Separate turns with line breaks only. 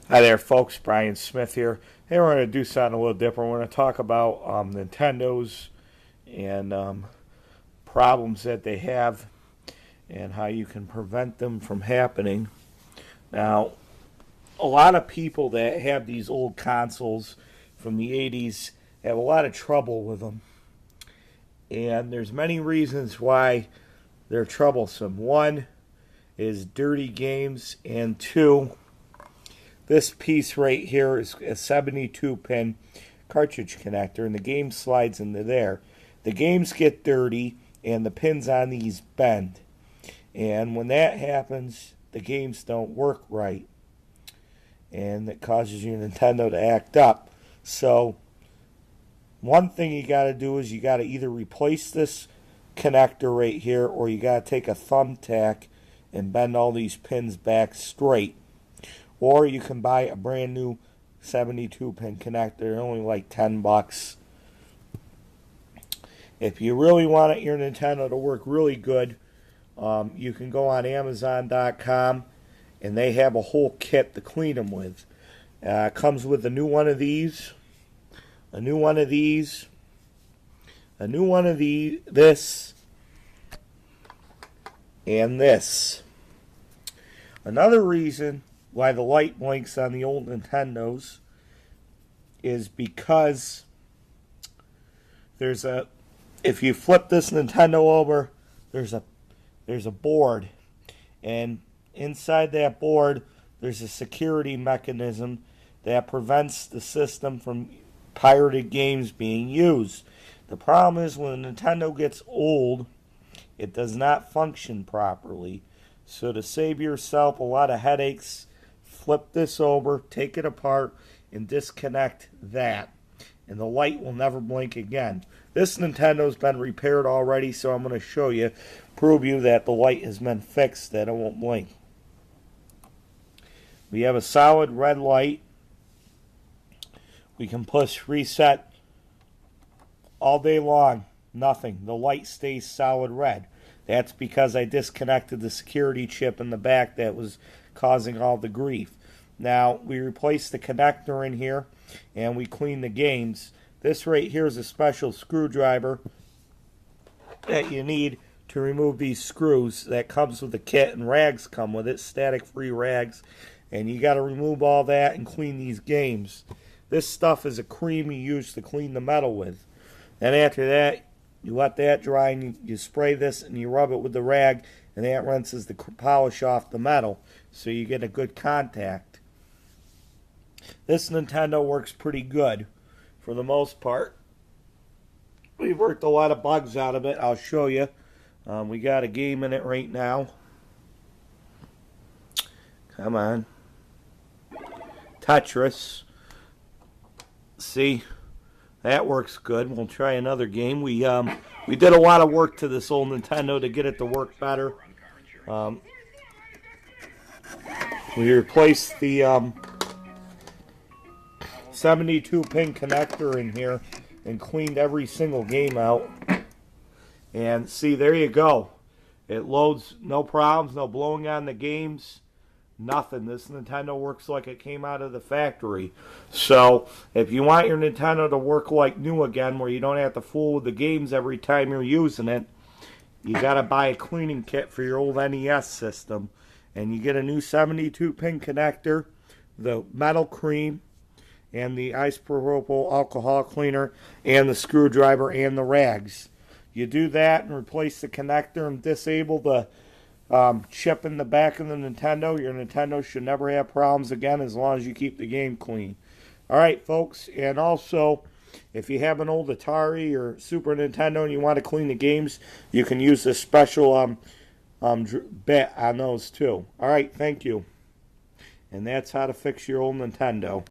Hi there, folks. Brian Smith here. Hey, we're going to do something a little different. We're going to talk about Nintendo's and problems that they have and how you can prevent them from happening. Now, a lot of people that have these old consoles from the 80s have a lot of trouble with them. And there's many reasons why they're troublesome. One is dirty games, and two, this piece right here is a 72 pin cartridge connector, and the game slides into there. The games get dirty and the pins on these bend. And when that happens, the games don't work right. And it causes your Nintendo to act up. So one thing you got to do is you got to either replace this connector right here, or you got to take a thumbtack and bend all these pins back straight. Or you can buy a brand new 72 pin connector. They're only like $10. If you really want your Nintendo to work really good, you can go on Amazon.com and they have a whole kit to clean them with. It comes with a new one of these, a new one of these, a new one of these, this, and this. Another reason why the light blinks on the old Nintendos is because if you flip this Nintendo over, there's a board, and inside that board there's a security mechanism that prevents the system from pirated games being used. The problem is when a Nintendo gets old, it does not function properly. So to save yourself a lot of headaches, flip this over, take it apart, and disconnect that. And the light will never blink again. This Nintendo's been repaired already, so I'm going to show you, prove you that the light has been fixed, that it won't blink. We have a solid red light. We can push reset all day long. Nothing. The light stays solid red. That's because I disconnected the security chip in the back that was causing all the grief. Now, we replaced the connector in here, and we clean the games. This right here is a special screwdriver that you need to remove these screws. That comes with the kit, and rags come with it, static-free rags. And you got to remove all that and clean these games. This stuff is a cream you use to clean the metal with. Then after that, you let that dry, and you spray this, and you rub it with the rag, and that rinses the polish off the metal, so you get a good contact. This Nintendo works pretty good for the most part. We've worked a lot of bugs out of it. I'll show you. We got a game in it right now. Come on. Tetris. See? That works good. We'll try another game. We did a lot of work to this old Nintendo to get it to work better. We replaced the 72 pin connector in here and cleaned every single game out. And see, there you go. It loads, no problems, no blowing on the games. Nothing. This Nintendo works like it came out of the factory. So, if you want your Nintendo to work like new again, where you don't have to fool with the games every time you're using it, you got to buy a cleaning kit for your old NES system. And you get a new 72 pin connector, the metal cream, and the isopropyl alcohol cleaner, and the screwdriver, and the rags. You do that and replace the connector and disable the chip in the back of the Nintendo. Your Nintendo should never have problems again as long as you keep the game clean. Alright, folks, and also, if you have an old Atari or Super Nintendo and you want to clean the games, you can use this special bit on those too. Alright, thank you. And that's how to fix your old Nintendo.